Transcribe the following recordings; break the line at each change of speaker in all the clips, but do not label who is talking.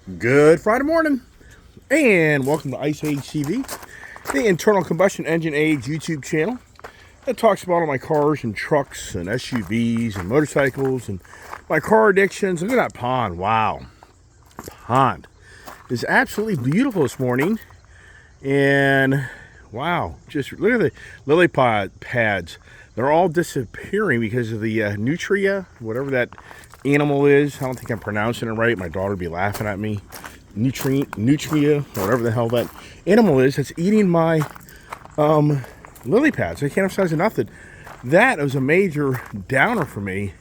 Good Friday morning, and welcome to Ice Age TV, the internal combustion engine age YouTube channel that talks about all my cars and trucks and SUVs and motorcycles and my car addictions. Look at that pond. Wow. Pond is absolutely beautiful this morning. And wow, just look at the lily pads. They're all disappearing because of the nutria, whatever that animal is. I don't think I'm pronouncing it right. My daughter would be laughing at me. Nutria, whatever the hell that animal is that's eating my lily pads. I can't emphasize enough that was a major downer for me.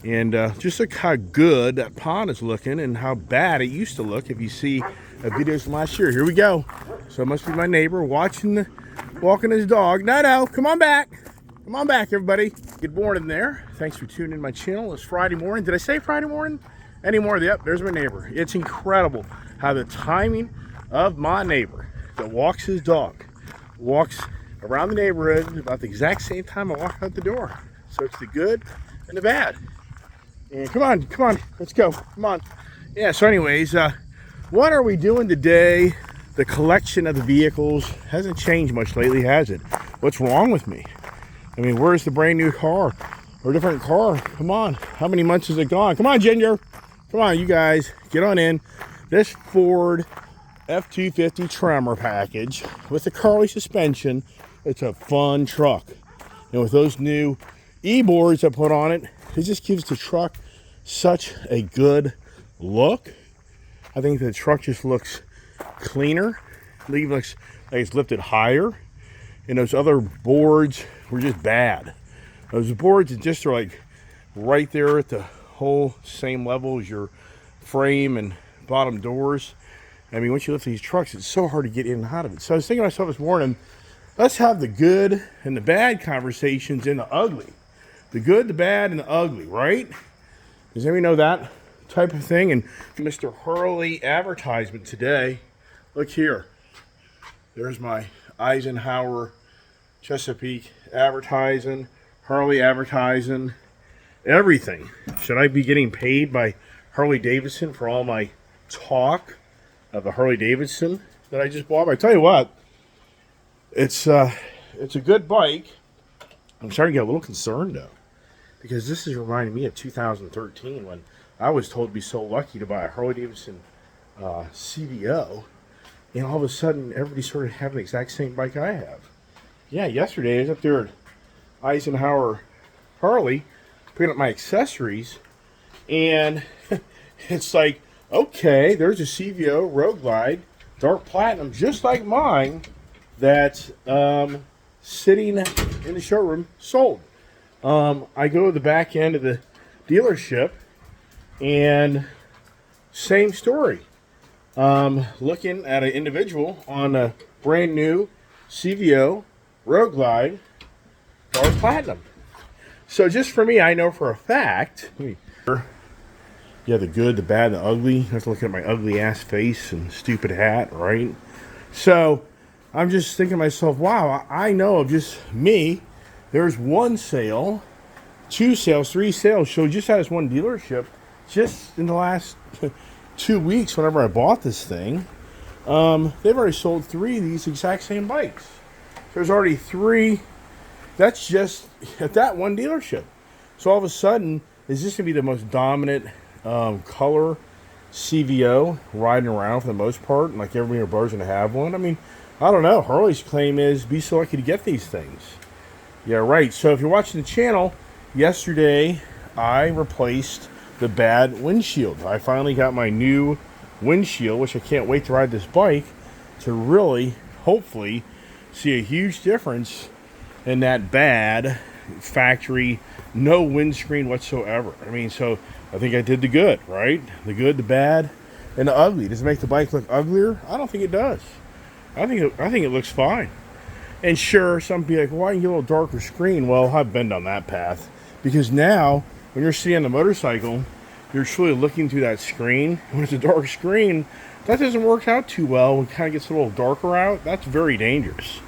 And just look how good that pond is looking and how bad it used to look if you see videos from last year. Here we go. So it must be my neighbor walking his dog. No, come on back. Come on back, everybody. Good morning there. Thanks for tuning in my channel. It's Friday morning. Did I say Friday morning? Anymore? Yep, there's my neighbor. It's incredible how the timing of my neighbor that walks his dog walks around the neighborhood about the exact same time I walk out the door. So it's the good and the bad. And come on, let's go. Come on. Yeah, so anyways, what are we doing today? The collection of the vehicles hasn't changed much lately, has it? What's wrong with me? I mean, where's the brand new car or different car? Come on. How many months has it gone? Come on, Ginger. Come on, you guys. Get on in. This Ford F-250 Tremor package with the Carli suspension. It's a fun truck. And with those new e-boards I put on it, it just gives the truck such a good look. I think the truck just looks cleaner. It looks like it's lifted higher. And those other boards were just bad. Those boards just are like right there at the whole same level as your frame and bottom doors. I mean, once you lift these trucks, it's so hard to get in and out of it. So I was thinking to myself this morning, let's have the good and the bad conversations in the ugly. The good, the bad, and the ugly, right? Does anybody know that type of thing? And Mr. Hurley advertisement today. Look here. There's my Eisenhower Chesapeake advertising, Harley advertising, everything. Should I be getting paid by Harley Davidson for all my talk of the Harley Davidson that I just bought? But I tell you what, it's a good bike. I'm starting to get a little concerned though, because this is reminding me of 2013 when I was told to be so lucky to buy a Harley Davidson CVO, and all of a sudden everybody started having the exact same bike I have. Yeah, yesterday I was up there at Eisenhower Harley picking up my accessories, and it's like, okay, there's a CVO Road Glide Dark Platinum just like mine that's sitting in the showroom sold. I go to the back end of the dealership, and same story. Looking at an individual on a brand new CVO Road Glide Dark Platinum. So just for me, I know for a fact, yeah, the good, the bad, the ugly. I was looking at my ugly ass face and stupid hat, right? So I'm just thinking to myself, wow, I know of just me, there's one sale, 2 sales, 3 sales. So just at this one dealership, just in the last 2 weeks, whenever I bought this thing, they've already sold 3 of these exact same bikes. There's already 3. That's just at that one dealership. So all of a sudden, is this going to be the most dominant color CVO riding around for the most part? And like everybody in your bar's going to have one? I mean, I don't know. Harley's claim is be so lucky to get these things. Yeah, right. So if you're watching the channel, yesterday I replaced the bad windshield. I finally got my new windshield, which I can't wait to ride this bike to really, hopefully, see a huge difference in that bad factory, no windscreen whatsoever. I mean, so I think I did the good, right? The good, the bad, and the ugly. Does it make the bike look uglier? I don't think it does. I think it looks fine. And sure, some people be like, well, why don't you get a little darker screen? Well, I've been down that path. Because now, when you're sitting on the motorcycle, you're truly looking through that screen. When it's a dark screen, that doesn't work out too well. When it kind of gets a little darker out, that's very dangerous.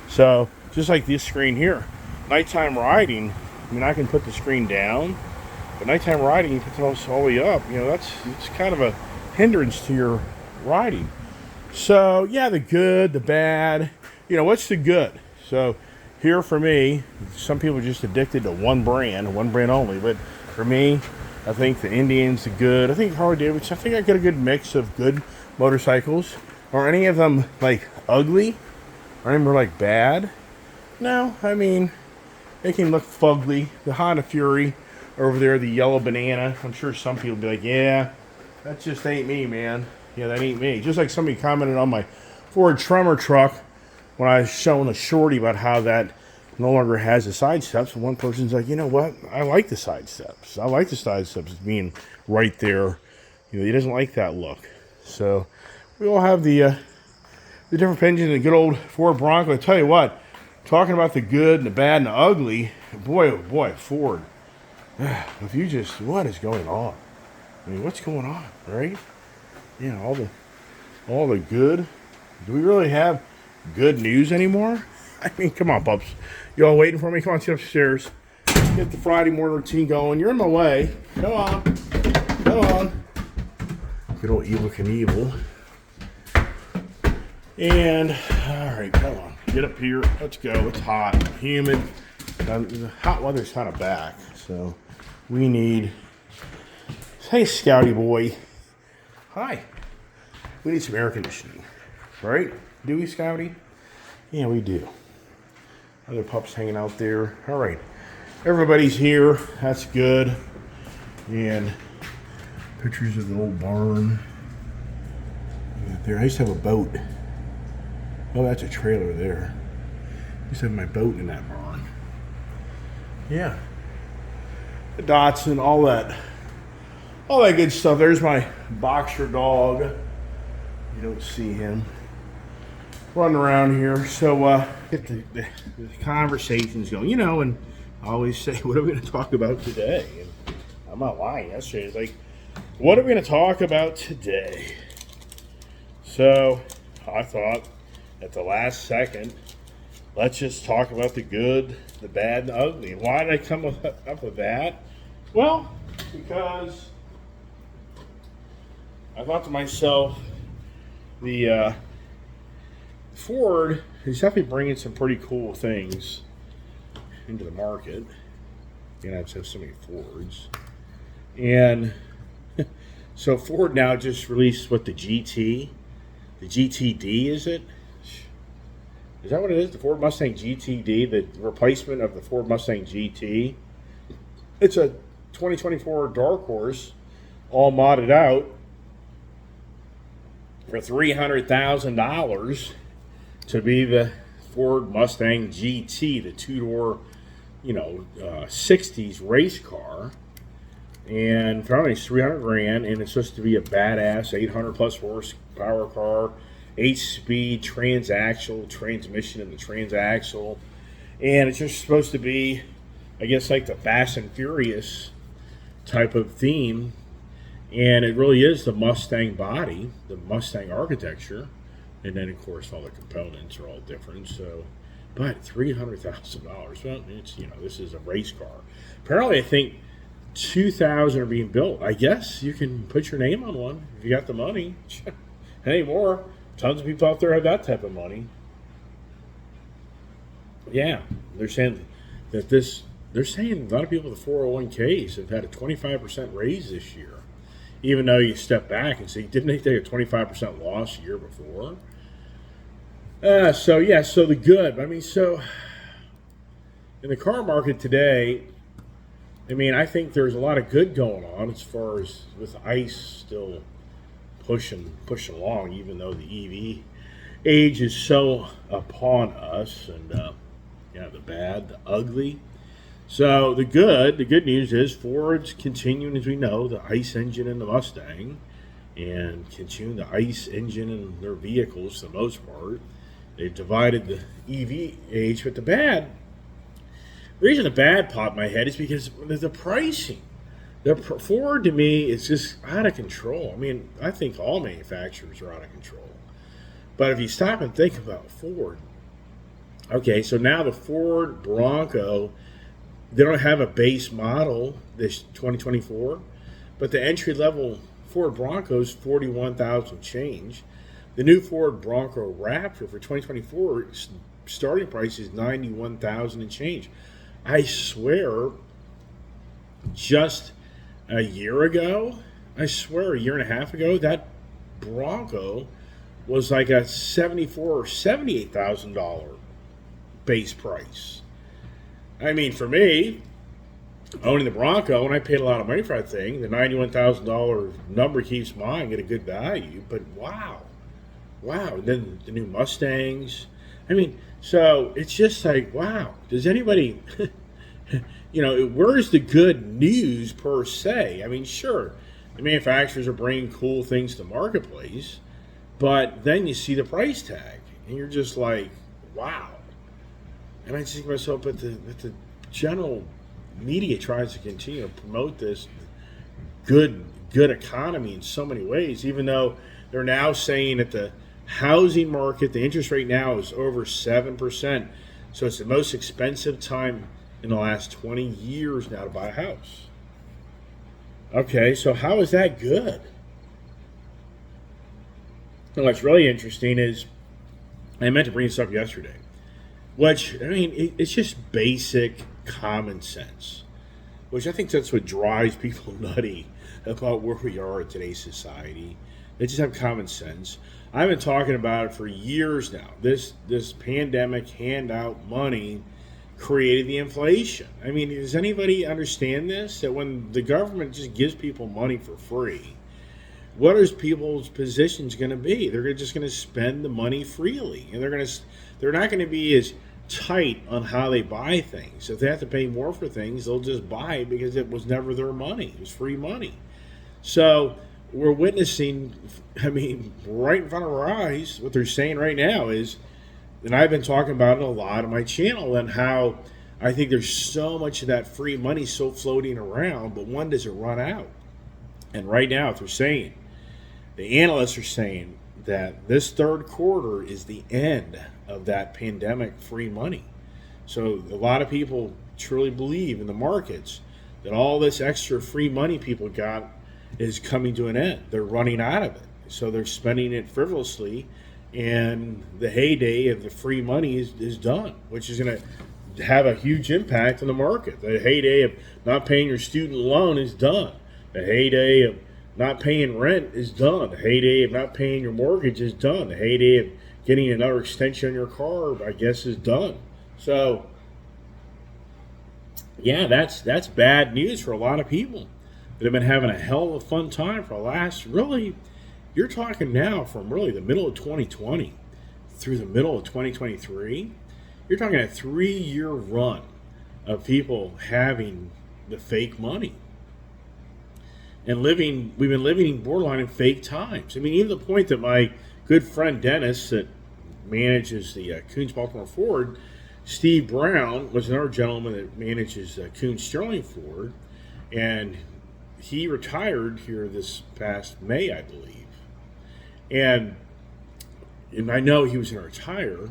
So, just like this screen here, nighttime riding, I mean, I can put the screen down, but nighttime riding, you put it all the way up, you know, it's kind of a hindrance to your riding. So yeah, the good, the bad. You know, what's the good? So here for me, some people are just addicted to one brand only. But for me, I think the Indian's the good. I think Harley Davidson. I think I got a good mix of good motorcycles. Are any of them like ugly? Are any of them like bad? No, I mean they can look fugly. The Honda Fury over there, the yellow banana. I'm sure some people be like, yeah, that just ain't me, man. Yeah, that ain't me. Just like somebody commented on my Ford Tremor truck when I was showing a shorty about how that no longer has the side steps. And one person's like, you know what? I like the side steps. I like the side steps being right there. You know, he doesn't like that look. So we all have the different engines in the good old Ford Bronco. I tell you what, talking about the good and the bad and the ugly, boy, oh boy, Ford. If you just, what is going on? I mean, what's going on, right? Yeah, all the good. Do we really have good news anymore? I mean, come on, pups. You all waiting for me? Come on, sit upstairs. Get the Friday morning routine going. You're in my way. Come on. Come on. Good old Evel Knievel. And, all right, come on. Get up here. Let's go. It's hot, humid. The hot weather's kind of back, so we need... Hey, Scouty boy. Hi. We need some air conditioning, right? Do we, Scouty? Yeah, we do. Other pups hanging out there. All right. Everybody's here. That's good. And pictures of the old barn. There. I used to have a boat. Oh, that's a trailer there. I used to have my boat in that barn. Yeah. The Datsun, all that good stuff. There's my boxer dog. You don't see him running around here. So get the conversations going. You know, and I always say, what are we going to talk about today? And I'm not lying. Yesterday, it's like, what are we going to talk about today? So I thought at the last second, let's just talk about the good, the bad, and the ugly. And why did I come up with that? Well, because I thought to myself, the Ford is definitely bringing some pretty cool things into the market. And I've had so many Fords. And so Ford now just released what, the GT? The GTD, is it? Is that what it is? The Ford Mustang GTD, the replacement of the Ford Mustang GT. It's a 2024 Dark Horse, all modded out for $300,000 to be the Ford Mustang GT, the two-door, 60s race car. And probably it's $300,000, and it's supposed to be a badass 800 plus horsepower car, 8-speed transaxle transmission in the transaxle, and it's just supposed to be, I guess, like the Fast and Furious type of theme. And it really is the Mustang body, the Mustang architecture, and then of course all the components are all different. So, but $300,000. Well, it's this is a race car. Apparently, I think 2,000 are being built. I guess you can put your name on one if you got the money. Anymore, tons of people out there have that type of money. Yeah, they're saying that they're saying a lot of people with the 401ks have had a 25% raise this year. Even though you step back and see, didn't they take a 25% loss the year before? So the good. I mean, so in the car market today, I mean, I think there's a lot of good going on as far as with ICE still pushing along, even though the EV age is so upon us. And the bad, the ugly. So the good news is Ford's continuing, as we know, the ICE engine in the Mustang, and continuing the ICE engine in their vehicles for the most part. They've divided the EV age, but the reason the bad popped in my head is because the pricing. The Ford, to me, is just out of control. I mean, I think all manufacturers are out of control. But if you stop and think about Ford, okay, so now the Ford Bronco, they don't have a base model this 2024, but the entry-level Ford Bronco is 41,000 change. The new Ford Bronco Raptor for 2024 starting price is 91,000 and change. I swear, just a year ago, I swear a year and a half ago, that Bronco was like a $74,000 or $78,000 base price. I mean, for me, owning the Bronco, and I paid a lot of money for that thing, the $91,000 number keeps mine, get a good value. But wow, and then the new Mustangs. I mean, so it's just like, wow, does anybody, where's the good news per se? I mean, sure, the manufacturers are bringing cool things to the marketplace, but then you see the price tag, and you're just like, wow. And I just think to myself, but the general media tries to continue to promote this good economy in so many ways, even though they're now saying that the housing market, the interest rate now is over 7%. So it's the most expensive time in the last 20 years now to buy a house. Okay, so how is that good? And what's really interesting is, I meant to bring this up yesterday, which, I mean, it's just basic common sense, which I think that's what drives people nutty about where we are in today's society. They just have common sense. I've been talking about it for years now. This pandemic handout money created the inflation. I mean, does anybody understand this? That when the government just gives people money for free, what is people's positions going to be? They're just going to spend the money freely, and they're not going to be as tight on how they buy things. If they have to pay more for things, they'll just buy it because it was never their money. It was free money. So we're witnessing, I mean, right in front of our eyes, what they're saying right now is, and I've been talking about it a lot on my channel, and how I think there's so much of that free money still floating around, but when does it run out? And right now, they're saying, the analysts are saying that this third quarter is the end of that pandemic free money. So a lot of people truly believe in the markets that all this extra free money people got is coming to an end. They're running out of it. So they're spending it frivolously, and the heyday of the free money is done, which is going to have a huge impact on the market. The heyday of not paying your student loan is done. The heyday of not paying rent is done. The heyday of not paying your mortgage is done. The heyday of getting another extension on your car, I guess, is done. So, yeah, that's bad news for a lot of people that have been having a hell of a fun time for the last, really, you're talking now from really the middle of 2020 through the middle of 2023. You're talking a 3-year run of people having the fake money. And we've been living borderline in fake times. I mean, even the point that my good friend Dennis, that manages the Kuhn's Baltimore Ford, Steve Brown was another gentleman that manages Kuhn's Sterling Ford, and he retired here this past May, I believe. And I know he was going to retire,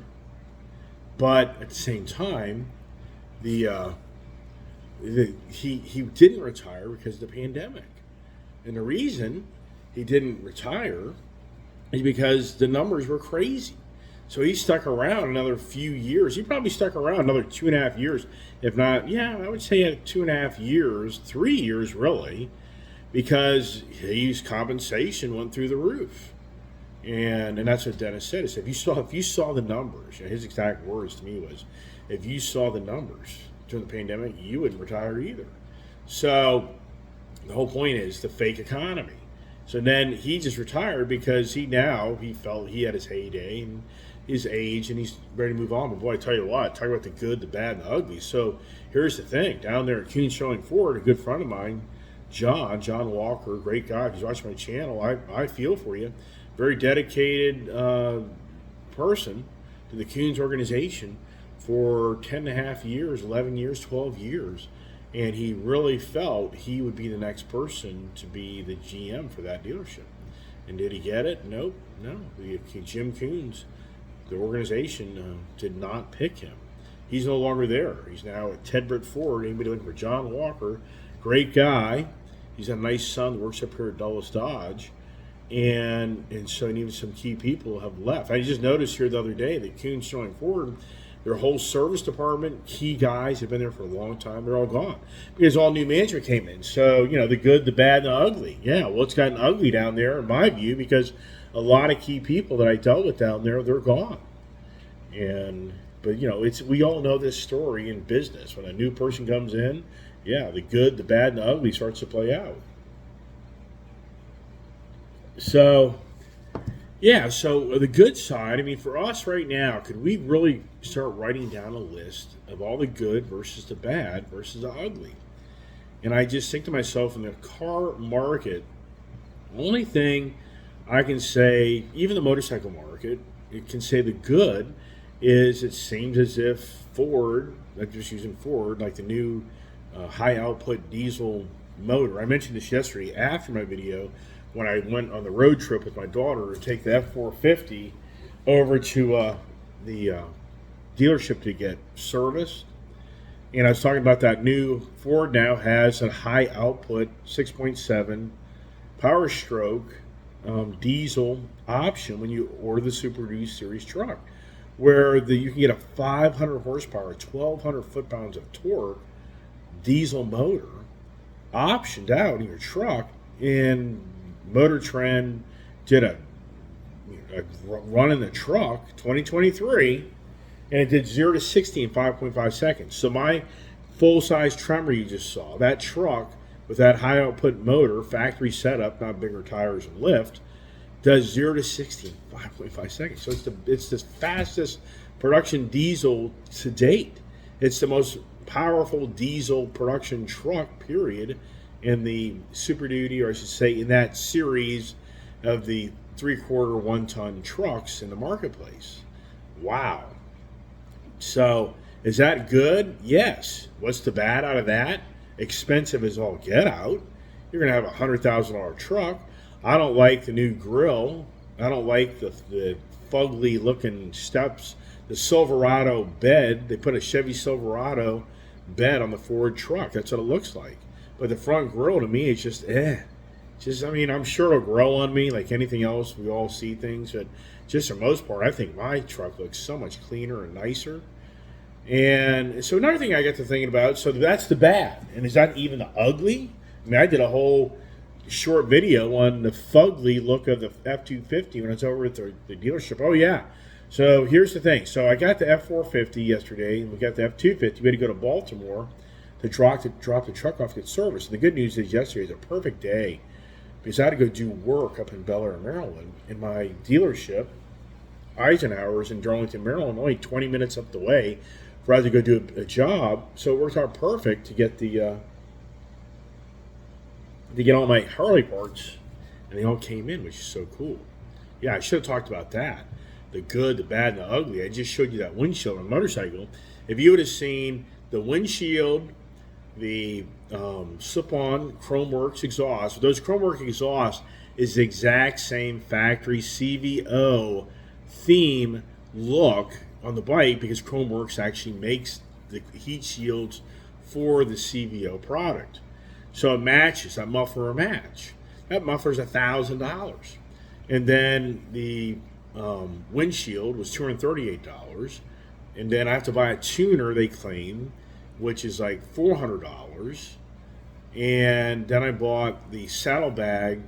but at the same time, he didn't retire because of the pandemic. And the reason he didn't retire is because the numbers were crazy. So he stuck around another few years. He probably stuck around another 2.5 years, if not, I would say 2.5 years, 3 years really, because his compensation went through the roof. And that's what Dennis said. He said, if you saw the numbers, his exact words to me was, if you saw the numbers during the pandemic, you wouldn't retire either. So the whole point is the fake economy. So then he just retired because he felt he had his heyday and his age, and he's ready to move on. But boy, I tell you what, talk about the good, the bad, and the ugly. So here's the thing. Down there at Kuhn's Sterling Ford, a good friend of mine, John Walker, great guy. If he's watching my channel, I feel for you. Very dedicated person to the Kuhn's organization for 10.5 years, 11 years, 12 years. And he really felt he would be the next person to be the GM for that dealership. And did he get it? Nope. No. Jim Kuhn's, the organization, did not pick him. He's no longer there. He's now at Ted Britt Ford. Anybody looking for John Walker, great guy. He's got a nice son that works up here at Dulles Dodge. And so even some key people have left. I just noticed here the other day that Kuhn Sterling Ford, their whole service department, key guys have been there for a long time. They're all gone because all new management came in. So, the good, the bad, and the ugly. Yeah, well, it's gotten ugly down there in my view because a lot of key people that I dealt with down there, they're gone. But we all know this story in business. When a new person comes in, yeah, the good, the bad, and the ugly starts to play out. So the good side, for us right now, could we really start writing down a list of all the good versus the bad versus the ugly? And I just think to myself, in the car market, the only thing I can say, even the motorcycle market, it can say the good is it seems as if Ford, I'm just using Ford, like the new high output diesel motor. I mentioned this yesterday after my video when I went on the road trip with my daughter to take the F450 over to the dealership to get serviced. And I was talking about that new Ford now has a high output 6.7 Power Stroke diesel option when you order the Super Duty Series truck, where you can get a 500 horsepower, 1,200 foot-pounds of torque diesel motor optioned out in your truck. And Motor Trend did a run in the truck 2023, and it did 0 to 60 in 5.5 seconds. So my full-size Tremor you just saw, that truck with that high output motor, factory setup, not bigger tires and lift, does 0 to 60 in 5.5 seconds. So it's the fastest production diesel to date. It's the most powerful diesel production truck, period, in the Super Duty, or I should say in that series of the 3/4 1-ton trucks in the marketplace. Wow. So is that good? Yes. What's the bad out of that? Expensive as all get out. You're going to have a $100,000 truck. I don't like the new grill. I don't like the fugly looking steps. The Silverado bed, they put a Chevy Silverado bed on the Ford truck. That's what it looks like. But the front grille, to me, is just, I'm sure it'll grow on me like anything else. We all see things. But just for the most part, I think my truck looks so much cleaner and nicer. And so another thing I got to thinking about, so that's the bad. And is that even the ugly? I did a whole short video on the fugly look of the F-250 when I was over at the dealership. Oh, yeah. So here's the thing. So I got the F-450 yesterday, and we got the F-250. We had to go to Baltimore to drop the truck off to get service. And the good news is yesterday was a perfect day because I had to go do work up in Bel Air, Maryland, in my dealership, Eisenhower's in Darlington, Maryland, only 20 minutes up the way for us to go do a job. So it worked out perfect to get all my Harley parts, and they all came in, which is so cool. Yeah, I should have talked about that. The good, the bad, and the ugly. I just showed you that windshield on a motorcycle. If you would have seen the windshield, the slip-on Chromeworks exhaust, those Chromeworks exhausts is the exact same factory CVO theme look on the bike because Chromeworks actually makes the heat shields for the CVO product. So it matches, that muffler match. That muffler's $1,000. And then the windshield was $238. And then I have to buy a tuner, they claim, which is like $400. And then I bought the saddlebag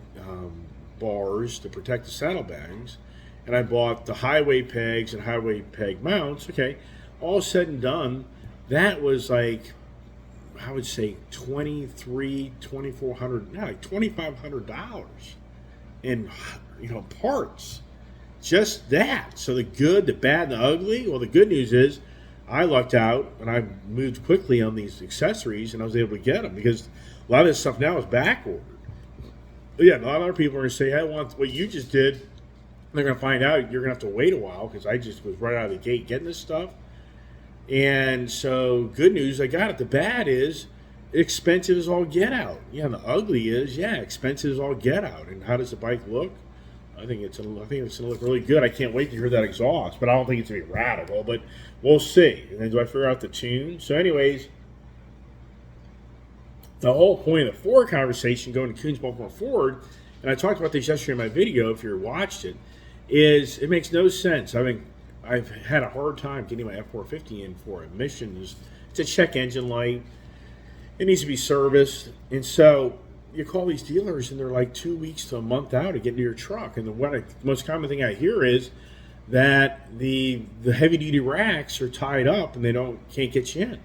bars to protect the saddlebags. And I bought the highway pegs and highway peg mounts. Okay, all said and done, that was like, I would say $2,400, like $2,500 in parts. Just that. So the good, the bad, and the ugly. Well, the good news is I lucked out and I moved quickly on these accessories and I was able to get them because a lot of this stuff now is back ordered. But yeah, a lot of other people are going to say, hey, I want what you just did. And they're going to find out you're going to have to wait a while because I just was right out of the gate getting this stuff. And so, good news, I got it. The bad is expensive as all get out. Yeah, and the ugly is, expensive as all get out. And how does the bike look? I think it's going to look really good. I can't wait to hear that exhaust, but I don't think it's going to be radical. But we'll see. And then do I figure out the tune? So, anyways, the whole point of the Ford conversation, going to Coons Baltimore Ford, and I talked about this yesterday in my video, if you watched it, is it makes no sense. I mean, I've had a hard time getting my F450 in for emissions. It's a check engine light. It needs to be serviced. And so you call these dealers and they're like 2 weeks to a month out to get into your truck. And the most common thing I hear is that the heavy duty racks are tied up and they can't get you in.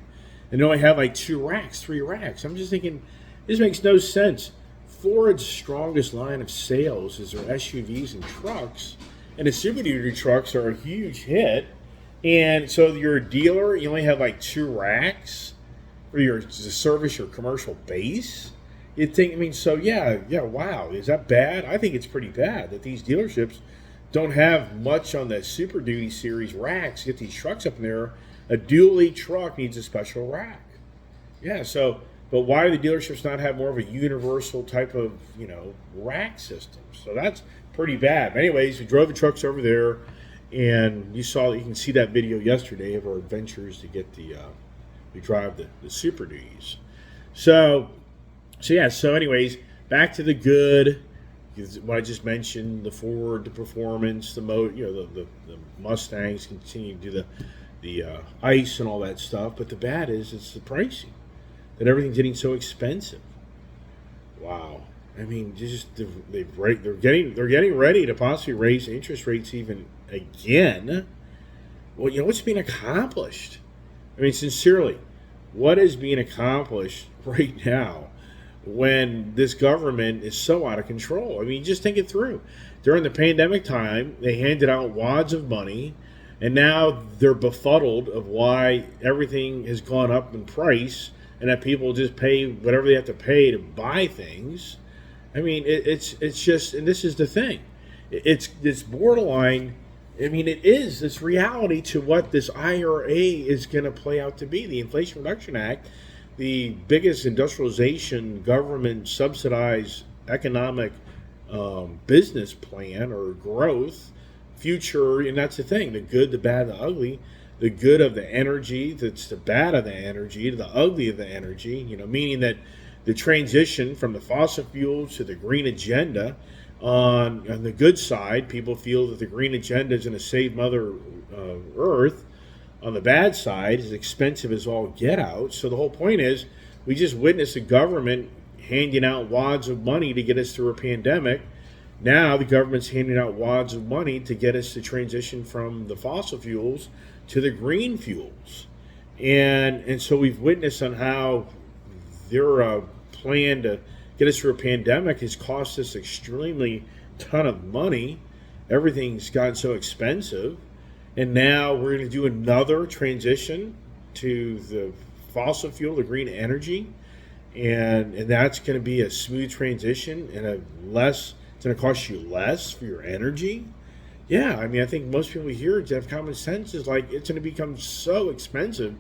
And they only have like 2 racks, 3 racks. I'm just thinking, this makes no sense. Ford's strongest line of sales is their SUVs and trucks. And the Super Duty trucks are a huge hit. And so you're a dealer, you only have like 2 racks for to service your commercial base. You'd think, I mean, so yeah, wow, is that bad? I think it's pretty bad that these dealerships don't have much on the Super Duty series racks. Get these trucks up in there. A dually truck needs a special rack. Yeah, so, but why do the dealerships not have more of a universal type of, rack system? So that's pretty bad. But anyways, we drove the trucks over there, and you can see that video yesterday of our adventures to get we drive the Super Duties. So anyways, back to the good. What I just mentioned, the Ford, the performance, the Mustangs continue to do the ICE and all that stuff. But the bad is it's the pricing, that everything's getting so expensive. Wow. I mean, they're getting ready to possibly raise interest rates even again. Well, what's being accomplished? I mean, sincerely, what is being accomplished right now when this government is so out of control? I mean, just think it through. During the pandemic time, they handed out wads of money, and now they're befuddled of why everything has gone up in price and that people just pay whatever they have to pay to buy things. I mean, it's just, and this is the thing, it's borderline. I mean, it's reality to what this IRA is going to play out to be. The Inflation Reduction Act, the biggest industrialization, government subsidized economic business plan or growth future, and that's the thing, the good, the bad, the ugly. The good of the energy, that's the bad of the energy, the ugly of the energy, meaning that the transition from the fossil fuels to the green agenda, on the good side, people feel that the green agenda is going to save Mother Earth. On the bad side, it's expensive as all get out. So the whole point is, we just witnessed the government handing out wads of money to get us through a pandemic. Now the government's handing out wads of money to get us to transition from the fossil fuels to the green fuels. And so we've witnessed on how their plan to get us through a pandemic has cost us extremely ton of money. Everything's gotten so expensive. And now we're going to do another transition to the fossil fuel, the green energy. And that's going to be a smooth transition and it's going to cost you less for your energy. Yeah, I mean, I think most people here that have common sense is like, it's going to become so expensive.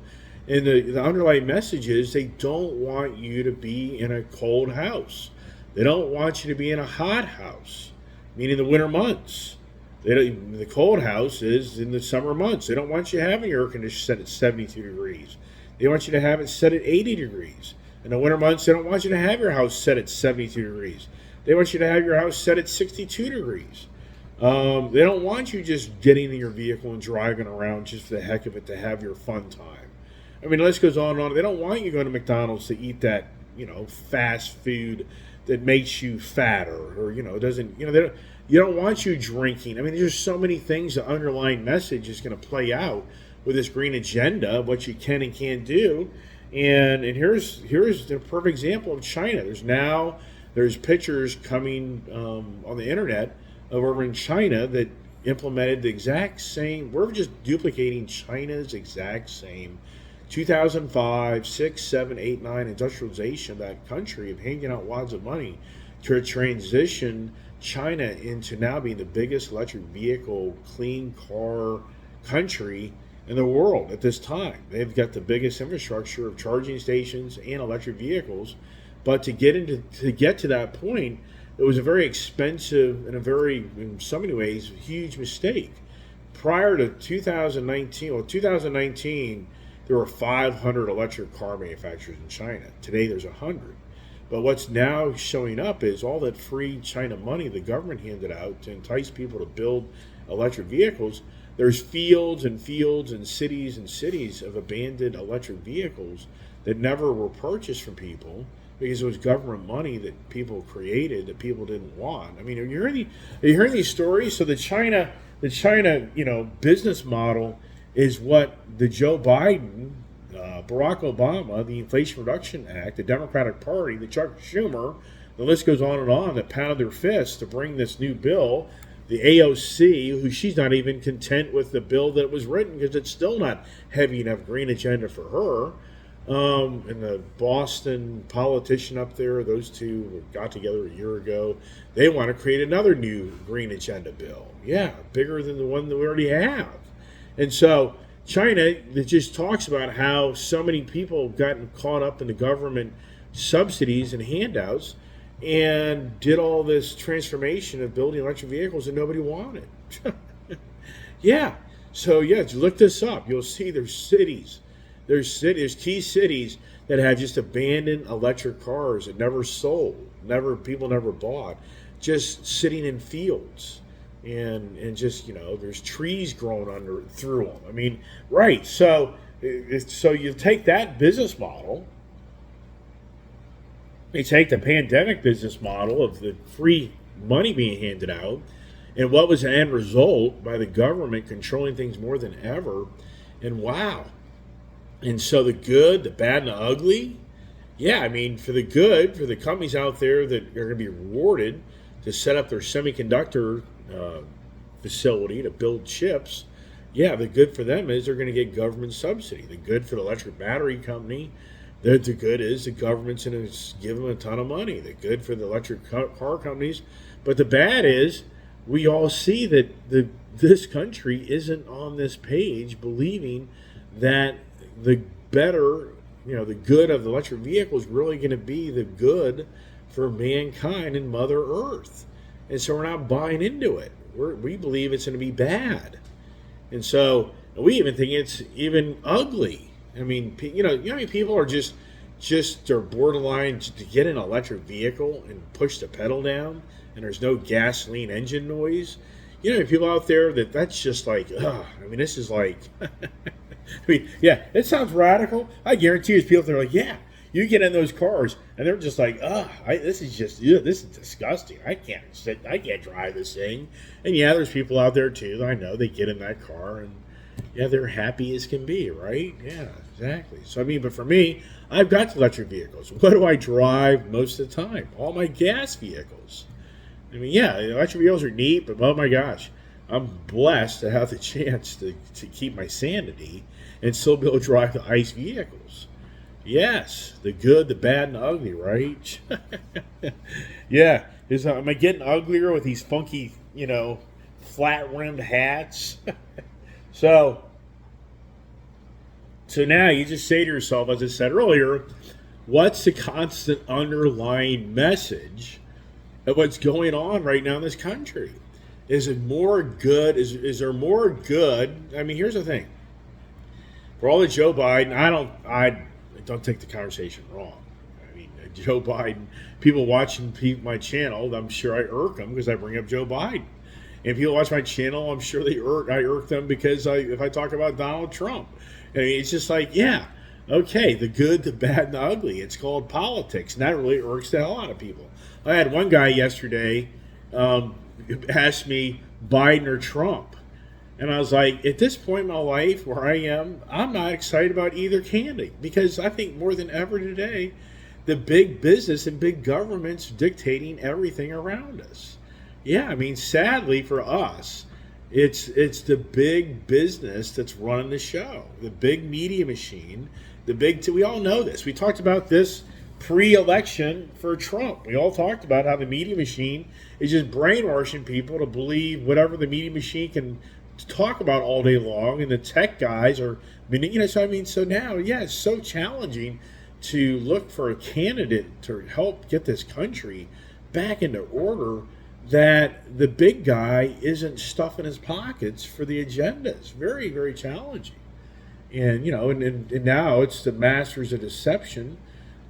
And the underlying message is they don't want you to be in a cold house. They don't want you to be in a hot house, meaning the winter months. The cold house is in the summer months. They don't want you having your air conditioner set at 72 degrees. They want you to have it set at 80 degrees. In the winter months, they don't want you to have your house set at 72 degrees. They want you to have your house set at 62 degrees. They don't want you just getting in your vehicle and driving around just for the heck of it to have your fun time. I mean, the list goes on and on. They don't want you going to McDonald's to eat that, fast food that makes you fatter or, doesn't, you don't want you drinking. I mean, there's so many things. The underlying message is going to play out with this green agenda, what you can and can't do. And here's the perfect example of China. There's pictures coming on the internet of over in China that implemented the exact same. We're just duplicating China's exact same 2005, 6, 7, 8, 9 industrialization of that country of handing out wads of money to transition China into now being the biggest electric vehicle, clean car country in the world at this time. They've got the biggest infrastructure of charging stations and electric vehicles. But to get to that point, it was a very expensive and in so many ways, huge mistake. Prior to 2019, there were 500 electric car manufacturers in China. Today, there's 100. But what's now showing up is all that free China money the government handed out to entice people to build electric vehicles. There's fields and fields and cities of abandoned electric vehicles that never were purchased from people because it was government money that people created that people didn't want. I mean, are you hearing these stories? So the China business model is what the Joe Biden, Barack Obama, the Inflation Reduction Act, the Democratic Party, the Chuck Schumer, the list goes on, that pounded their fists to bring this new bill. The AOC, who she's not even content with the bill that was written because it's still not heavy enough green agenda for her. And the Boston politician up there, those two got together a year ago. They want to create another new green agenda bill. Yeah, bigger than the one that we already have. And so China, that just talks about how so many people have gotten caught up in the government subsidies and handouts and did all this transformation of building electric vehicles that nobody wanted. Yeah. So, yeah, look this up. You'll see there's key cities that have just abandoned electric cars that never sold, people never bought, just sitting in fields. And just, there's trees growing through them. I mean, right. So you take that business model, you take the pandemic business model of the free money being handed out, and what was the end result by the government controlling things more than ever, and wow. And so the good, the bad, and the ugly, yeah, I mean, for the good, for the companies out there that are going to be rewarded to set up their semiconductor facility to build chips, yeah, the good for them is they're going to get government subsidy. The good for the electric battery company, the good is the government's going to give them a ton of money. The good for the electric car companies. But the bad is we all see that this country isn't on this page believing that the better, the good of the electric vehicle is really going to be the good for mankind and Mother Earth. And so we're not buying into it. We believe it's going to be bad. And so we even think it's even ugly. I mean, how many people are just are borderline to get an electric vehicle and push the pedal down and there's no gasoline engine noise? People out there that's just like, ugh. I mean, this is like, yeah, it sounds radical. I guarantee you, people that are like, yeah, you get in those cars and they're just like, this is disgusting. I can't drive this thing. And yeah, there's people out there too that I know, they get in that car and yeah, they're happy as can be, right? Yeah, exactly. So I mean, but for me, I've got electric vehicles. What do I drive most of the time? All my gas vehicles. I mean, yeah, electric vehicles are neat, but oh my gosh, I'm blessed to have the chance to keep my sanity and still be able to drive the ICE vehicles. Yes, the good, the bad, and the ugly, right? Yeah, am I getting uglier with these funky, flat-rimmed hats? So now you just say to yourself, as I said earlier, what's the constant underlying message of what's going on right now in this country? Is it more good? Is there more good? I mean, here's the thing. For all the Joe Biden, I don't take the conversation wrong. I mean, Joe Biden, people watching my channel, I'm sure I irk them because I bring up Joe Biden. And people watch my channel, I'm sure I irk them because if I talk about Donald Trump. I mean, it's just like, yeah, okay, the good, the bad, and the ugly. It's called politics, and that really irks the hell out of people. I had one guy yesterday ask me Biden or Trump. And I was like, at this point in my life where I am, I'm not excited about either candidate because I think more than ever today, the big business and big government's dictating everything around us. Yeah, I mean, sadly for us, it's the big business that's running the show, the big media machine, we all know this. We talked about this pre-election for Trump. We all talked about how the media machine is just brainwashing people to believe whatever the media machine can talk about all day long, and the tech guys are, so now, yeah, it's so challenging to look for a candidate to help get this country back into order that the big guy isn't stuffing his pockets for the agenda. It's very, very challenging. And, and now it's the masters of deception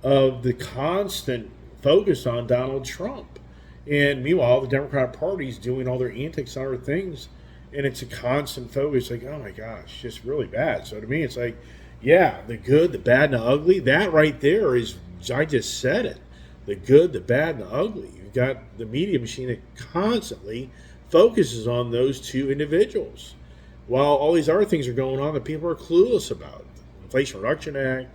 of the constant focused on Donald Trump. And meanwhile, the Democratic Party's doing all their antics and other things, and it's a constant focus. Like, oh my gosh, just really bad. So to me, it's like, yeah, the good, the bad, and the ugly. That right there is, I just said it. The good, the bad, and the ugly. You've got the media machine that constantly focuses on those two individuals, while all these other things are going on that people are clueless about. The Inflation Reduction Act.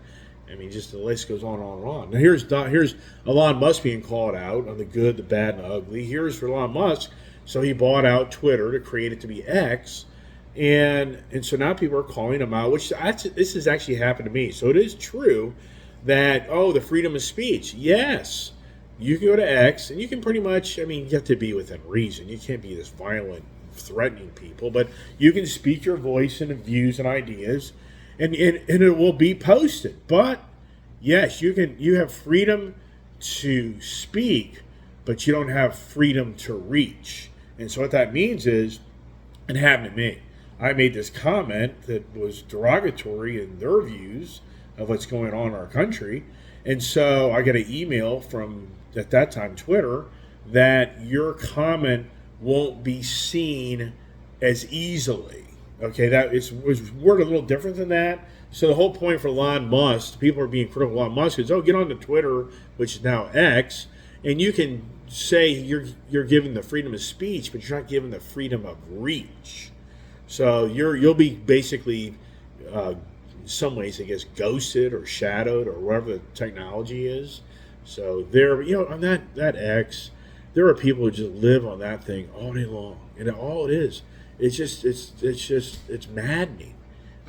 I mean, just the list goes on and on and on. Now, here's Elon Musk being called out on the good, the bad, and the ugly. Here's for Elon Musk. So he bought out Twitter to create it to be X. And so now people are calling him out, this has actually happened to me. So it is true that, the freedom of speech. Yes, you can go to X and you can pretty much, I mean, you have to be within reason. You can't be this violent, threatening people, but you can speak your voice and views and ideas. And it will be posted. But yes, you have freedom to speak, but you don't have freedom to reach. And so what that means is, it happened to me. I made this comment that was derogatory in their views of what's going on in our country. And so I got an email from, at that time, Twitter, that your comment won't be seen as easily. Okay, that was worded a little different than that. So the whole point for Elon Musk, people are being critical of Elon Musk, is, get on to Twitter, which is now X, and you can say you're given the freedom of speech, but you're not given the freedom of reach. So you'll be basically, in some ways, I guess, ghosted or shadowed or whatever the technology is. So on that X, there are people who just live on that thing all day long, and all it is. It's maddening.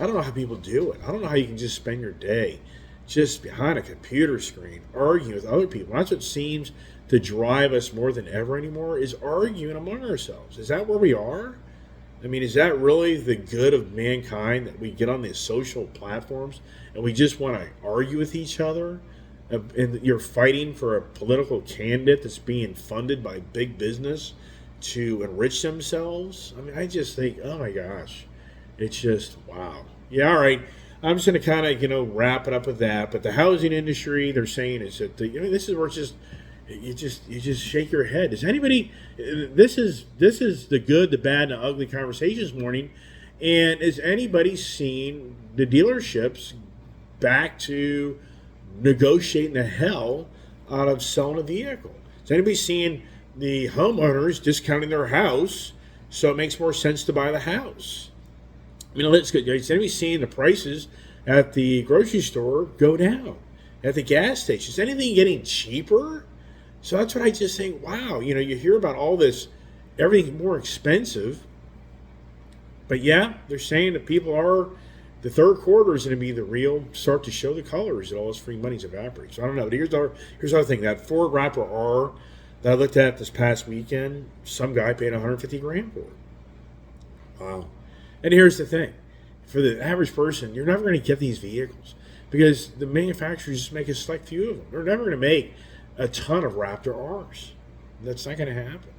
I don't know how people do it. I don't know how you can just spend your day just behind a computer screen arguing with other people. That's what seems to drive us more than ever anymore, is arguing among ourselves. Is that where we are? I mean, is that really the good of mankind, that we get on these social platforms and we just want to argue with each other? And you're fighting for a political candidate that's being funded by big business to enrich themselves? I mean, I just think, oh my gosh, it's just, wow. Yeah, all right. I'm just going to kind of, wrap it up with that. But the housing industry, they're saying, is that this is where it's just, you just shake your head. Is anybody? This is the good, the bad, and the ugly conversation this morning. And is anybody seeing the dealerships back to negotiating the hell out of selling a vehicle? Is anybody seeing the homeowners discounting their house so it makes more sense to buy the house? I mean, let's go. Is anybody seeing the prices at the grocery store go down? At the gas station? Is anything getting cheaper? So that's what I just think, wow, you hear about all this, everything more expensive. But yeah, they're saying that the third quarter is going to be the real start to show the colors that all this free money's evaporating. So I don't know. But here's the other thing. That Ford Raptor R that I looked at this past weekend, some guy paid $150,000 for it. Wow. And here's the thing. For the average person, you're never going to get these vehicles because the manufacturers just make a select few of them. They're never going to make a ton of Raptor Rs. That's not going to happen.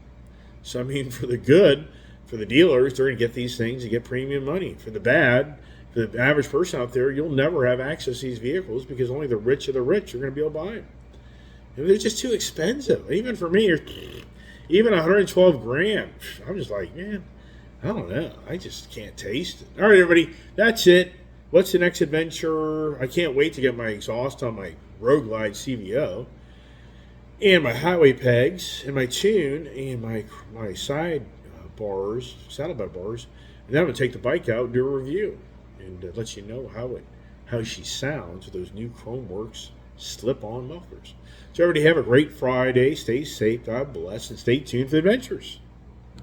So, I mean, for the good, for the dealers, they're going to get these things and get premium money. For the bad, for the average person out there, you'll never have access to these vehicles because only the rich of the rich are going to be able to buy them. They're just too expensive. Even for me, even $112,000. I'm just like, man, I don't know. I just can't taste it. All right, everybody, that's it. What's the next adventure? I can't wait to get my exhaust on my Road Glide CVO, and my highway pegs, and my tune, and my side bars, saddlebag bars. And then I'm going to take the bike out and do a review and let you know how she sounds with those new Chromeworks slip-on mufflers. So everybody have a great Friday. Stay safe. God bless. And stay tuned for the adventures.